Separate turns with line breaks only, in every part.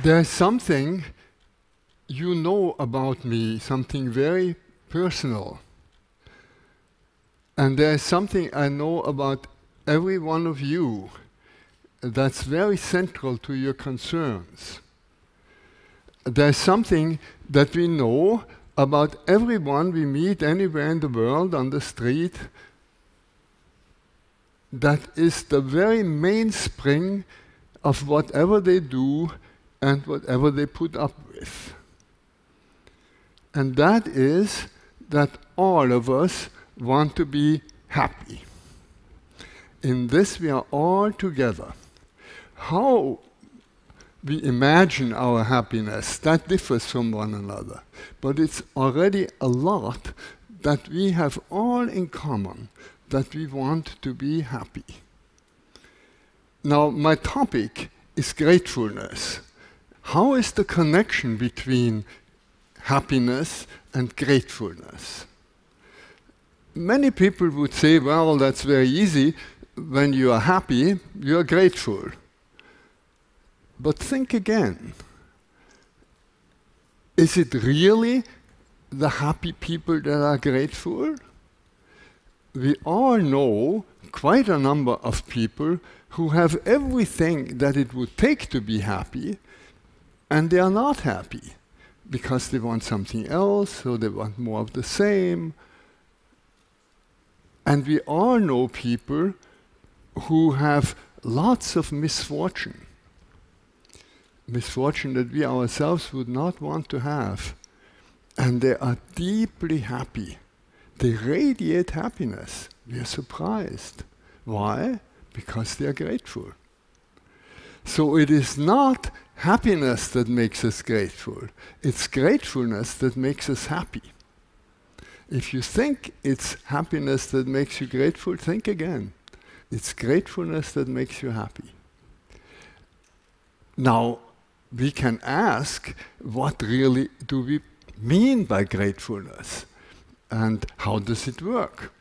There's something you know about me, something very personal. And there's something I know about every one of you that's very central to your concerns. There's something that we know about everyone we meet anywhere in the world, on the street, that is the very mainspring of whatever they do and whatever they put up with. And that is that all of us want to be happy. In this we are all together. How we imagine our happiness, that differs from one another. But it's already a lot that we have all in common, that we want to be happy. Now, my topic is gratefulness. How is the connection between happiness and gratefulness? Many people would say, well, that's very easy. When you are happy, you are grateful. But think again. Is it really the happy people that are grateful? We all know quite a number of people who have everything that it would take to be happy, and they are not happy because they want something else, or they want more of the same. And we all know people who have lots of misfortune. Misfortune that we ourselves would not want to have. And they are deeply happy. They radiate happiness. We are surprised. Why? Because they are grateful. So it is not happiness that makes us grateful. It's gratefulness that makes us happy. If you think it's happiness that makes you grateful, think again. It's gratefulness that makes you happy. Now, we can ask, what really do we mean by gratefulness? And how does it work?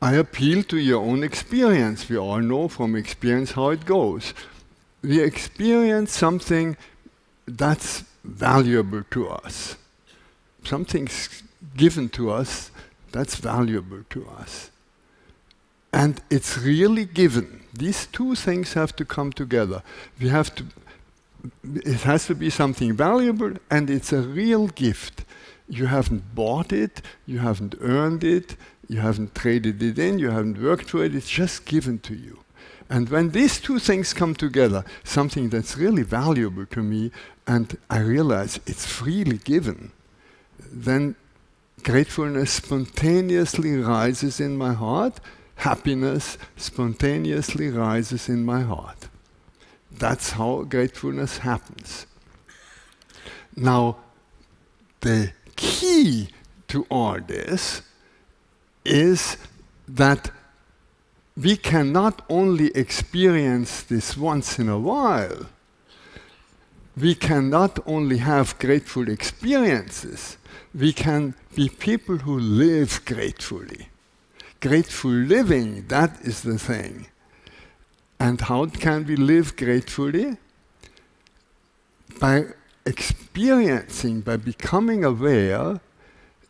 I appeal to your own experience. We all know from experience how it goes. We experience something that's valuable to us. Something's given to us that's valuable to us. And it's really given. These two things have to come together. It has to be something valuable, and it's a real gift. You haven't bought it, you haven't earned it, you haven't traded it in, you haven't worked for it, it's just given to you. And when these two things come together, something that's really valuable to me, and I realize it's freely given, then gratefulness spontaneously rises in my heart, happiness spontaneously rises in my heart. That's how gratefulness happens. Now, the key to all this is that we can not only experience this once in a while, we can not only have grateful experiences, we can be people who live gratefully. Grateful living, that is the thing. And how can we live gratefully? By experiencing, by becoming aware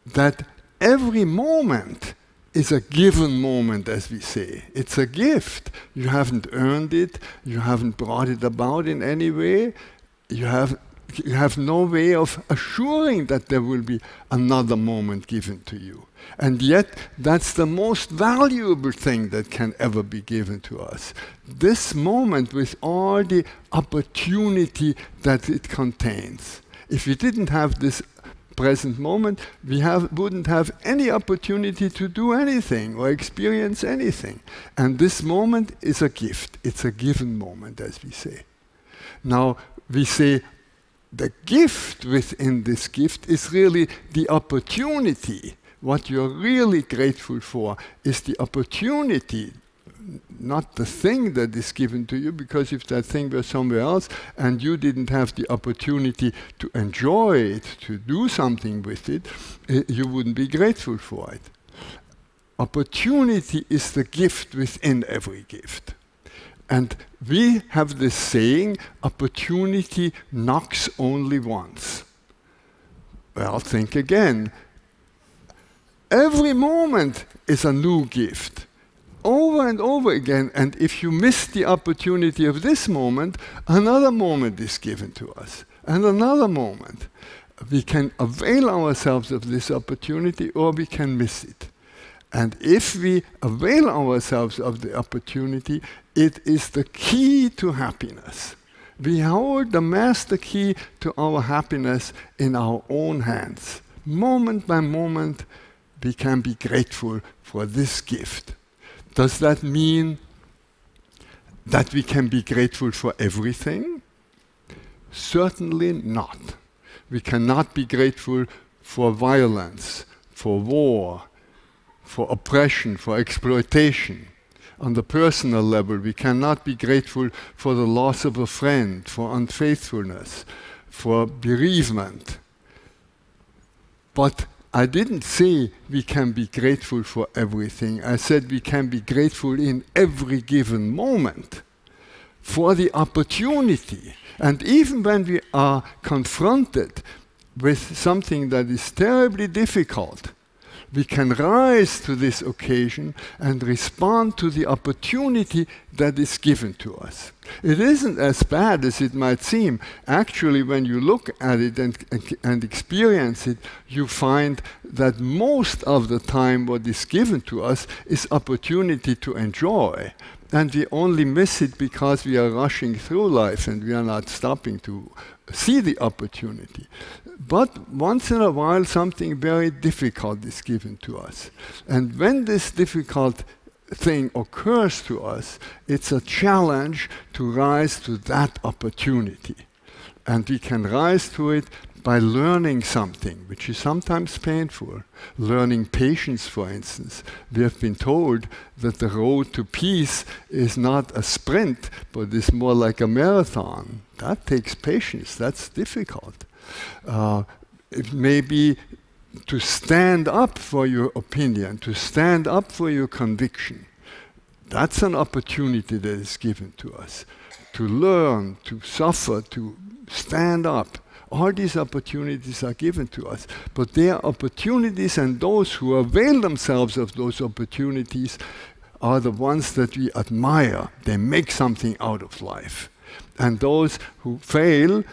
that every moment is a given moment, as we say. It's a gift. You haven't earned it, you haven't brought it about in any way, you have no way of assuring that there will be another moment given to you. And yet, that's the most valuable thing that can ever be given to us. This moment with all the opportunity that it contains. If we didn't have this present moment, we wouldn't have any opportunity to do anything or experience anything. And this moment is a gift. It's a given moment, as we say. Now, we say the gift within this gift is really the opportunity. What you're really grateful for is the opportunity, not the thing that is given to you, because if that thing were somewhere else and you didn't have the opportunity to enjoy it, to do something with it, you wouldn't be grateful for it. Opportunity is the gift within every gift. And we have this saying, opportunity knocks only once. Well, think again. Every moment is a new gift, over and over again. And if you miss the opportunity of this moment, another moment is given to us, and another moment. We can avail ourselves of this opportunity, or we can miss it. And if we avail ourselves of the opportunity, it is the key to happiness. We hold the master key to our happiness in our own hands. Moment by moment, we can be grateful for this gift. Does that mean that we can be grateful for everything? Certainly not. We cannot be grateful for violence, for war, for oppression, for exploitation. On the personal level, we cannot be grateful for the loss of a friend, for unfaithfulness, for bereavement. But I didn't say we can be grateful for everything. I said we can be grateful in every given moment for the opportunity. And even when we are confronted with something that is terribly difficult, we can rise to this occasion and respond to the opportunity that is given to us. It isn't as bad as it might seem. Actually, when you look at it and experience it, you find that most of the time what is given to us is opportunity to enjoy. And we only miss it because we are rushing through life and we are not stopping to see the opportunity. But once in a while, something very difficult is given to us. And when this difficult thing occurs to us, it's a challenge to rise to that opportunity. And we can rise to it by learning something, which is sometimes painful. Learning patience, for instance. We have been told that the road to peace is not a sprint, but is more like a marathon. That takes patience. That's difficult. It may be to stand up for your opinion, to stand up for your conviction. That's an opportunity that is given to us. To learn, to suffer, to stand up. All these opportunities are given to us. But they are opportunities, and those who avail themselves of those opportunities are the ones that we admire. They make something out of life. And those who fail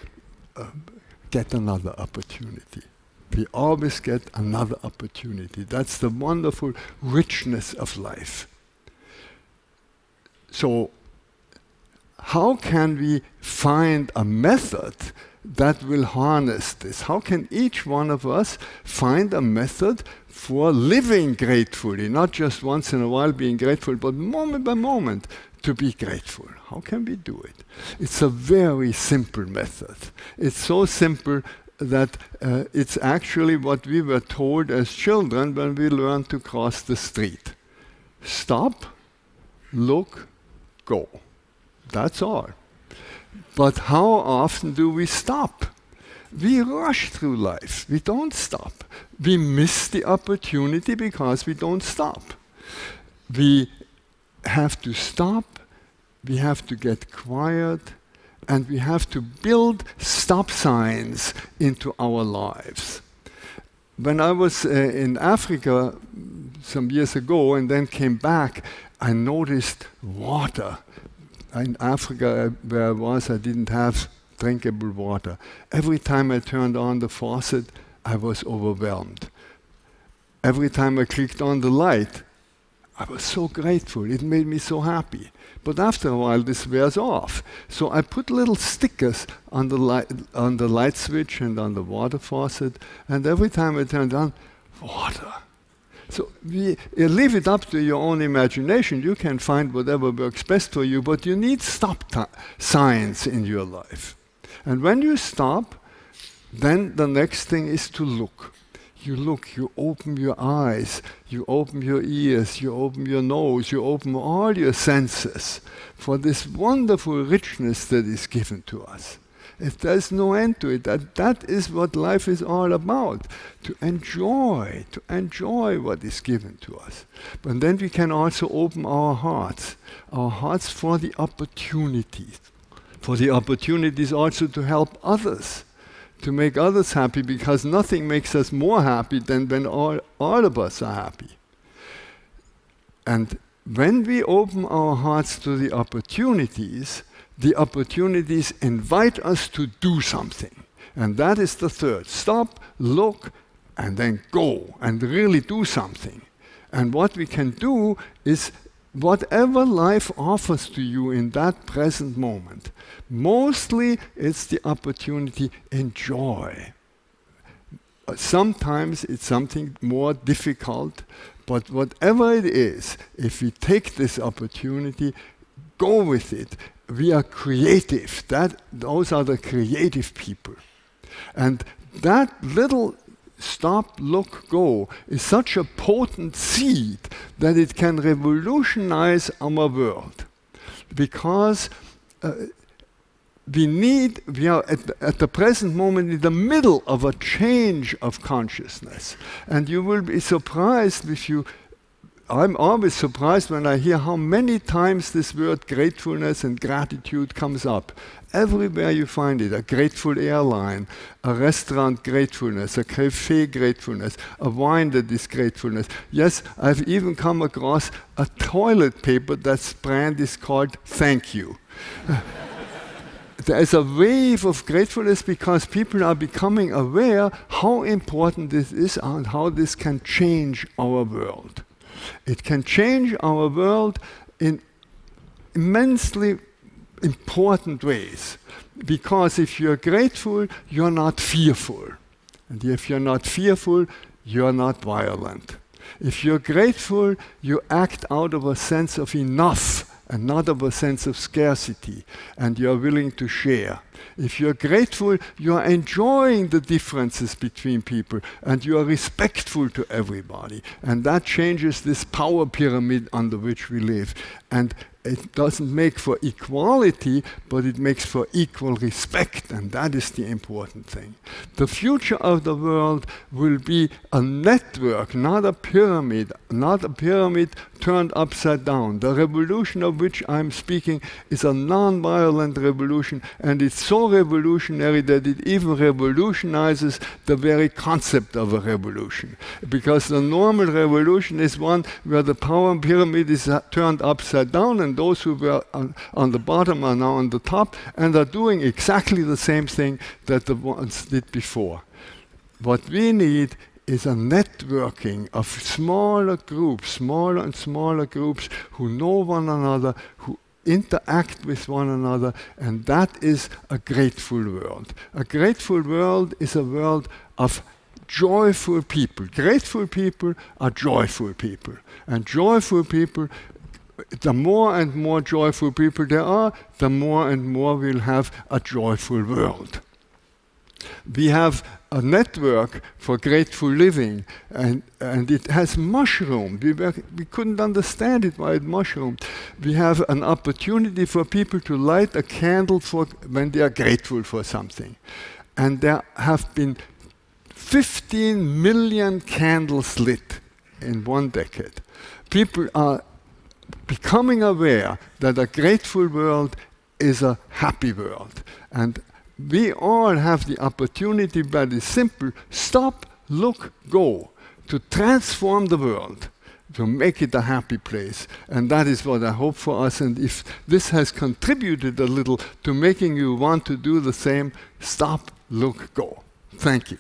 get another opportunity. We always get another opportunity. That's the wonderful richness of life. So, how can we find a method that will harness this? How can each one of us find a method for living gratefully, not just once in a while being grateful, but moment by moment to be grateful? How can we do it? It's a very simple method. It's so simple that it's actually what we were told as children when we learned to cross the street. Stop, look, go. That's all. But how often do we stop? We rush through life. We don't stop. We miss the opportunity because we don't stop. We have to stop, we have to get quiet, and we have to build stop signs into our lives. When I was in Africa some years ago and then came back, I noticed water. In Africa, where I was, I didn't have drinkable water. Every time I turned on the faucet, I was overwhelmed. Every time I clicked on the light, I was so grateful. It made me so happy. But after a while, this wears off. So I put little stickers on the light switch and on the water faucet, and every time I turned on, water. So you leave it up to your own imagination. You can find whatever works best for you, but you need stop signs in your life. And when you stop, then the next thing is to look. You look, you open your eyes, you open your ears, you open your nose, you open all your senses for this wonderful richness that is given to us. There's no end to it. That is what life is all about, to enjoy what is given to us. But then we can also open our hearts for the opportunities also to help others, to make others happy, because nothing makes us more happy than when all of us are happy. And when we open our hearts to the opportunities invite us to do something. And that is the third. Stop, look, and then go, and really do something. And what we can do is whatever life offers to you in that present moment. Mostly it's the opportunity, enjoy. Sometimes it's something more difficult, but whatever it is, if we take this opportunity, go with it. We are creative. Those are the creative people. And that little stop, look, go is such a potent seed that it can revolutionize our world. Because we are at the present moment in the middle of a change of consciousness. And you will be surprised I'm always surprised when I hear how many times this word gratefulness and gratitude comes up. Everywhere you find it, a grateful airline, a restaurant gratefulness, a cafe gratefulness, a wine that is gratefulness. Yes, I've even come across a toilet paper that's brand is called thank you. There is a wave of gratefulness because people are becoming aware how important this is and how this can change our world. It can change our world in immensely important ways. Because if you're grateful, you're not fearful. And if you're not fearful, you're not violent. If you're grateful, you act out of a sense of enough and not of a sense of scarcity, and you're willing to share. If you're grateful, you are enjoying the differences between people, and you are respectful to everybody. And that changes this power pyramid under which we live. And it doesn't make for equality, but it makes for equal respect, and that is the important thing. The future of the world will be a network, not a pyramid turned upside down. The revolution of which I'm speaking is a non-violent revolution, and it's so revolutionary that it even revolutionizes the very concept of a revolution. Because the normal revolution is one where the power pyramid is turned upside down, and those who were on the bottom are now on the top, and are doing exactly the same thing that the ones did before. What we need is a networking of smaller and smaller groups who know one another, who interact with one another, and that is a grateful world. A grateful world is a world of joyful people. Grateful people are joyful people. And joyful people, the more and more joyful people there are, the more and more we'll have a joyful world. We have a network for grateful living, and it has mushroomed. We couldn't understand it why it mushroomed. We have an opportunity for people to light a candle when they are grateful for something. And there have been 15 million candles lit in 1 decade. People are becoming aware that a grateful world is a happy world. And we all have the opportunity, very simple, stop, look, go, to transform the world, to make it a happy place. And that is what I hope for us. And if this has contributed a little to making you want to do the same, stop, look, go. Thank you.